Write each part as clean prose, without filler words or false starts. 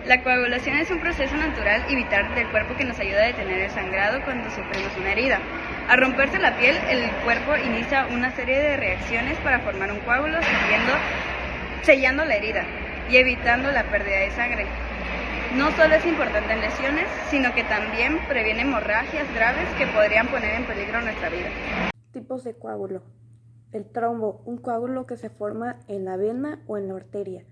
La coagulación es un proceso natural y vital del cuerpo que nos ayuda a detener el sangrado cuando sufrimos una herida. Al romperse la piel, el cuerpo inicia una serie de reacciones para formar un coágulo, sellando la herida y evitando la pérdida de sangre. No solo es importante en lesiones, sino que también previene hemorragias graves que podrían poner en peligro nuestra vida. Tipos de coágulo. El trombo, un coágulo que se forma en la vena o en la arteria.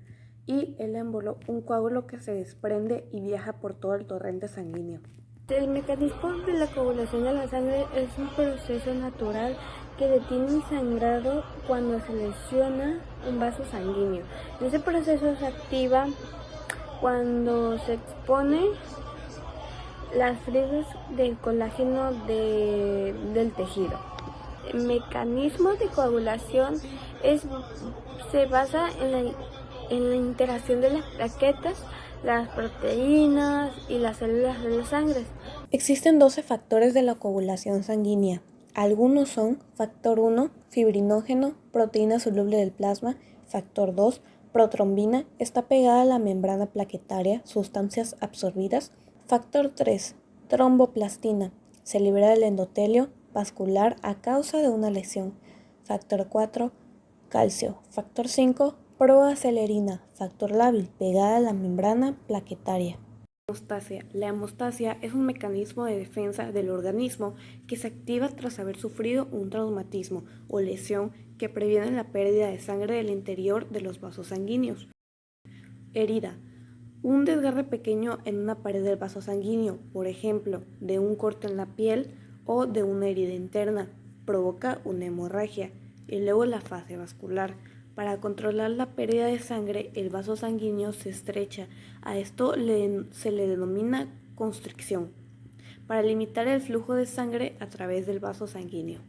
Y el émbolo, un coágulo que se desprende y viaja por todo el torrente sanguíneo. El mecanismo de la coagulación de la sangre es un proceso natural que detiene el sangrado cuando se lesiona un vaso sanguíneo. Ese proceso se activa cuando se expone las fibras del colágeno del tejido. El mecanismo de coagulación se basa en la interacción de las plaquetas, las proteínas y las células de la sangre. Existen 12 factores de la coagulación sanguínea. Algunos son factor 1, fibrinógeno, proteína soluble del plasma, factor 2, protrombina, está pegada a la membrana plaquetaria, sustancias absorbidas, factor 3, tromboplastina, se libera del endotelio vascular a causa de una lesión, factor 4, calcio, factor 5, proacelerina, factor lábil, pegada a la membrana plaquetaria. Hemostasia. La hemostasia es un mecanismo de defensa del organismo que se activa tras haber sufrido un traumatismo o lesión que previene la pérdida de sangre del interior de los vasos sanguíneos. Herida. Un desgarre pequeño en una pared del vaso sanguíneo, por ejemplo, de un corte en la piel o de una herida interna, provoca una hemorragia y luego la fase vascular. Para controlar la pérdida de sangre, el vaso sanguíneo se estrecha. A esto se le denomina constricción, para limitar el flujo de sangre a través del vaso sanguíneo.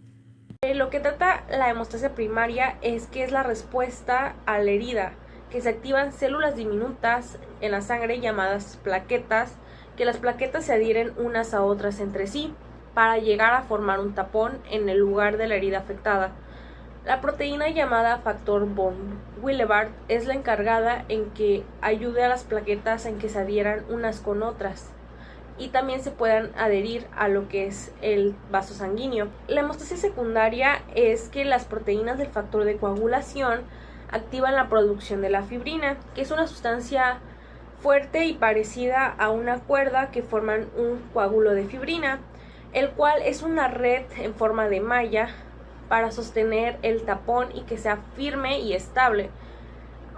Lo que trata la hemostasia primaria es que es la respuesta a la herida, que se activan células diminutas en la sangre llamadas plaquetas, que las plaquetas se adhieren unas a otras entre sí para llegar a formar un tapón en el lugar de la herida afectada. La proteína llamada factor von Willebrand es la encargada en que ayude a las plaquetas en que se adhieran unas con otras y también se puedan adherir a lo que es el vaso sanguíneo. La hemostasia secundaria es que las proteínas del factor de coagulación activan la producción de la fibrina, que es una sustancia fuerte y parecida a una cuerda que forman un coágulo de fibrina, el cual es una red en forma de malla para sostener el tapón y que sea firme y estable.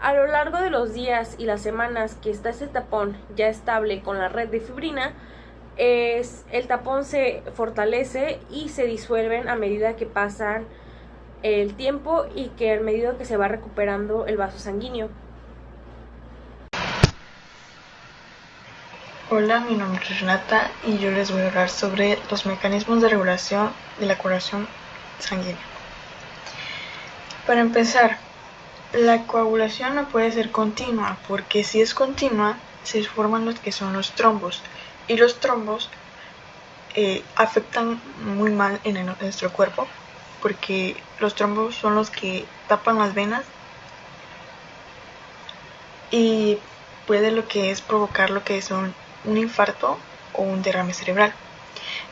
A lo largo de los días y las semanas que está ese tapón ya estable con la red de fibrina, el tapón se fortalece y se disuelven a medida que pasan el tiempo y que a medida que se va recuperando el vaso sanguíneo. Hola, mi nombre es Renata y yo les voy a hablar sobre los mecanismos de regulación de la coagulación sanguínea. Para empezar, la coagulación no puede ser continua porque si es continua se forman los que son los trombos y los trombos afectan muy mal en nuestro cuerpo porque los trombos son los que tapan las venas y puede provocar lo que son un infarto o un derrame cerebral.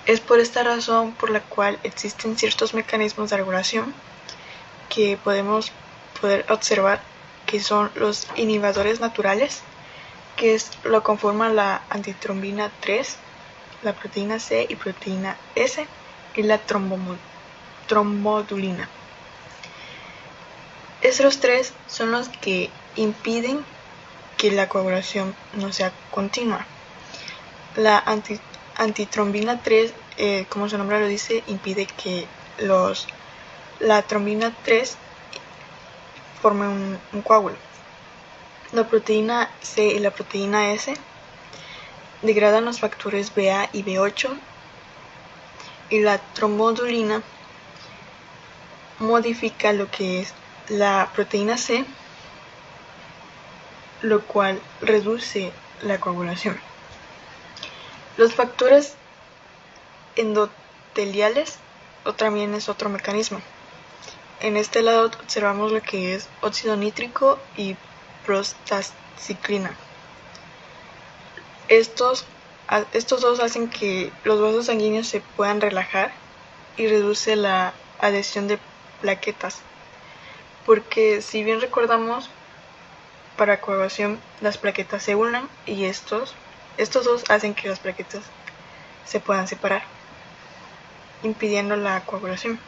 Es por esta razón por la cual existen ciertos mecanismos de regulación que podemos poder observar, que son los inhibidores naturales, que lo conforman la antitrombina 3, la proteína C y proteína S y la trombodulina. Estos tres son los que impiden que la coagulación no sea continua. La antitrombina 3, como su nombre lo dice, impide que la trombina 3 forme un coágulo. La proteína C y la proteína S degradan los factores BA y B8 y la trombodulina modifica lo que es la proteína C, lo cual reduce la coagulación. Los factores endoteliales también es otro mecanismo. En este lado observamos lo que es óxido nítrico y prostaciclina. Estos dos hacen que los vasos sanguíneos se puedan relajar y reduce la adhesión de plaquetas. Porque si bien recordamos, para coagulación las plaquetas se unen y estos dos hacen que las plaquetas se puedan separar, impidiendo la coagulación.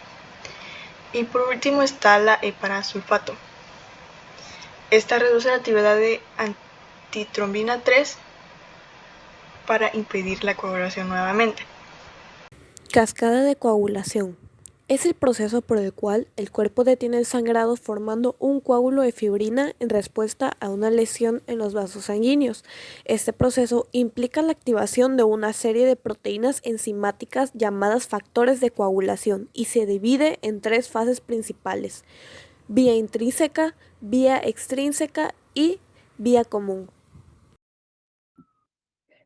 Y por último está la heparasulfato. Esta reduce la actividad de antitrombina 3 para impedir la coagulación nuevamente. Cascada de coagulación. Es el proceso por el cual el cuerpo detiene el sangrado formando un coágulo de fibrina en respuesta a una lesión en los vasos sanguíneos. Este proceso implica la activación de una serie de proteínas enzimáticas llamadas factores de coagulación y se divide en tres fases principales: vía intrínseca, vía extrínseca y vía común.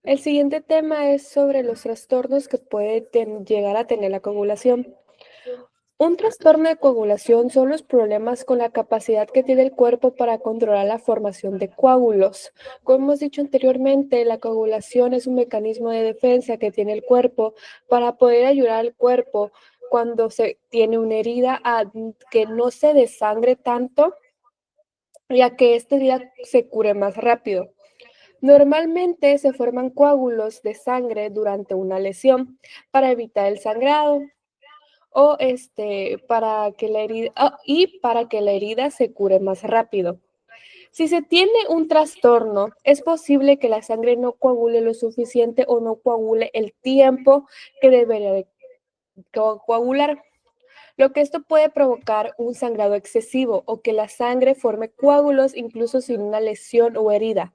El siguiente tema es sobre los trastornos que puede llegar a tener la coagulación. Un trastorno de coagulación son los problemas con la capacidad que tiene el cuerpo para controlar la formación de coágulos. Como hemos dicho anteriormente, la coagulación es un mecanismo de defensa que tiene el cuerpo para poder ayudar al cuerpo cuando se tiene una herida a que no se desangre tanto y a que esta herida se cure más rápido. Normalmente se forman coágulos de sangre durante una lesión para evitar el sangrado o para que la herida para que la herida se cure más rápido. Si se tiene un trastorno, es posible que la sangre no coagule lo suficiente o no coagule el tiempo que debería de coagular, lo que esto puede provocar un sangrado excesivo o que la sangre forme coágulos incluso sin una lesión o herida,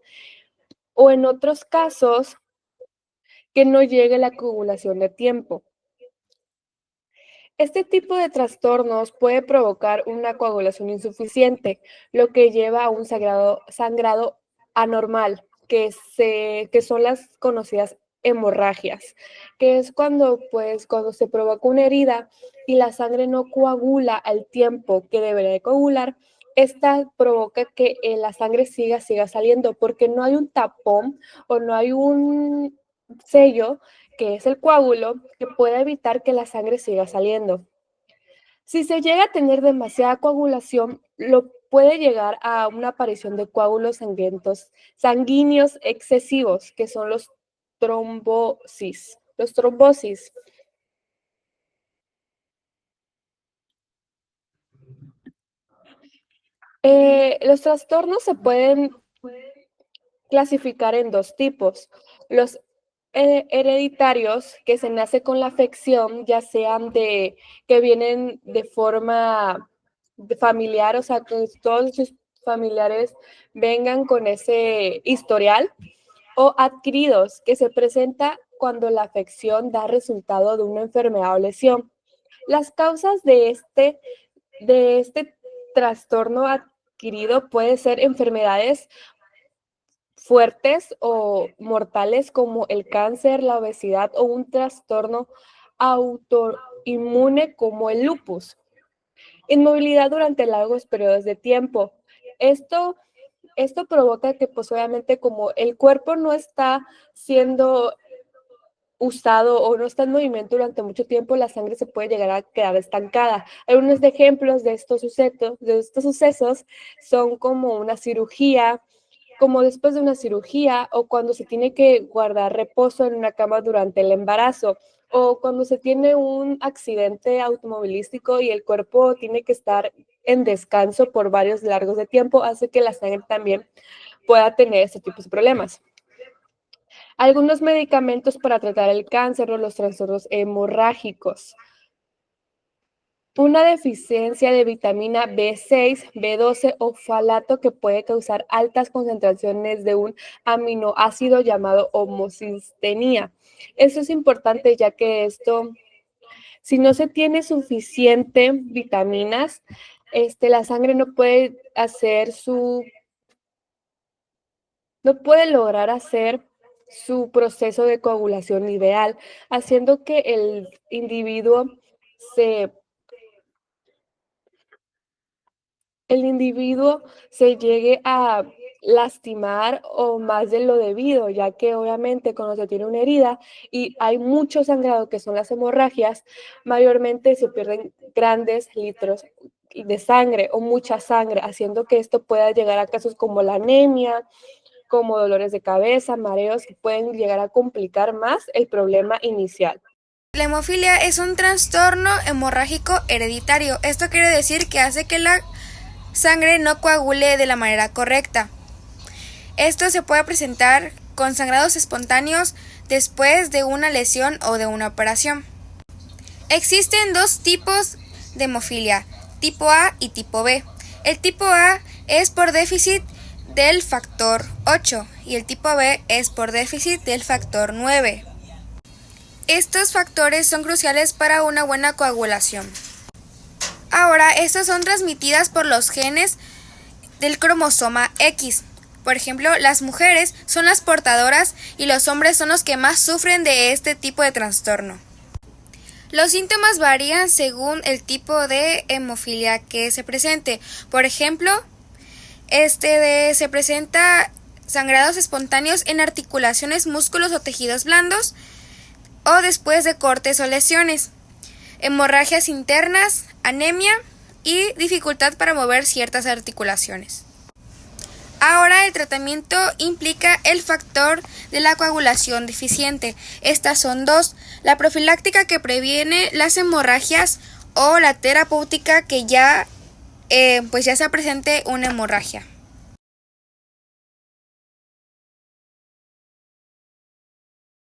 o en otros casos que no llegue la coagulación de tiempo. Este tipo de trastornos puede provocar una coagulación insuficiente, lo que lleva a un sangrado anormal, que son las conocidas hemorragias, que es cuando se provoca una herida y la sangre no coagula al tiempo que debería de coagular. Esta provoca que la sangre siga saliendo porque no hay un tapón o no hay un sello, que es el coágulo, que pueda evitar que la sangre siga saliendo. Si se llega a tener demasiada coagulación, lo puede llegar a una aparición de coágulos sangrientos, sanguíneos excesivos, que son los trombosis. Los trombosis. Los trastornos se pueden clasificar en dos tipos: los hereditarios, que se nace con la afección, ya sean que vienen de forma familiar, o sea, que todos sus familiares vengan con ese historial, o adquiridos, que se presenta cuando la afección da resultado de una enfermedad o lesión. Las causas de este trastorno adquirido pueden ser enfermedades fuertes o mortales como el cáncer, la obesidad o un trastorno autoinmune como el lupus. Inmovilidad durante largos periodos de tiempo. Esto, esto provoca que, pues obviamente, como el cuerpo no está siendo usado o no está en movimiento durante mucho tiempo, la sangre se puede llegar a quedar estancada. Algunos ejemplos de estos sucesos son como una cirugía, como después de una cirugía, o cuando se tiene que guardar reposo en una cama durante el embarazo, o cuando se tiene un accidente automovilístico y el cuerpo tiene que estar en descanso por varios largos de tiempo, hace que la sangre también pueda tener este tipo de problemas. Algunos medicamentos para tratar el cáncer o los trastornos hemorrágicos. Una deficiencia de vitamina B6, B12 o falato que puede causar altas concentraciones de un aminoácido llamado homocistenía. Eso es importante, ya que si no se tiene suficiente vitaminas, la sangre no puede lograr hacer su proceso de coagulación ideal, haciendo que el individuo se llegue a lastimar o más de lo debido, ya que obviamente cuando se tiene una herida y hay mucho sangrado, que son las hemorragias, mayormente se pierden grandes litros de sangre o mucha sangre, haciendo que esto pueda llegar a casos como la anemia, como dolores de cabeza, mareos, que pueden llegar a complicar más el problema inicial. La hemofilia es un trastorno hemorrágico hereditario. Esto quiere decir que hace que la sangre no coagule de la manera correcta. Esto se puede presentar con sangrados espontáneos después de una lesión o de una operación. Existen dos tipos de hemofilia, tipo A y tipo B. El tipo A es por déficit del factor 8 y el tipo B es por déficit del factor 9. Estos factores son cruciales para una buena coagulación. Ahora, estas son transmitidas por los genes del cromosoma X. Por ejemplo, las mujeres son las portadoras y los hombres son los que más sufren de este tipo de trastorno. Los síntomas varían según el tipo de hemofilia que se presente. Por ejemplo, se presenta sangrados espontáneos en articulaciones, músculos o tejidos blandos o después de cortes o lesiones, hemorragias internas, anemia y dificultad para mover ciertas articulaciones. Ahora el tratamiento implica el factor de la coagulación deficiente. Estas son dos: la profiláctica, que previene las hemorragias, o la terapéutica, que ya sea presente una hemorragia.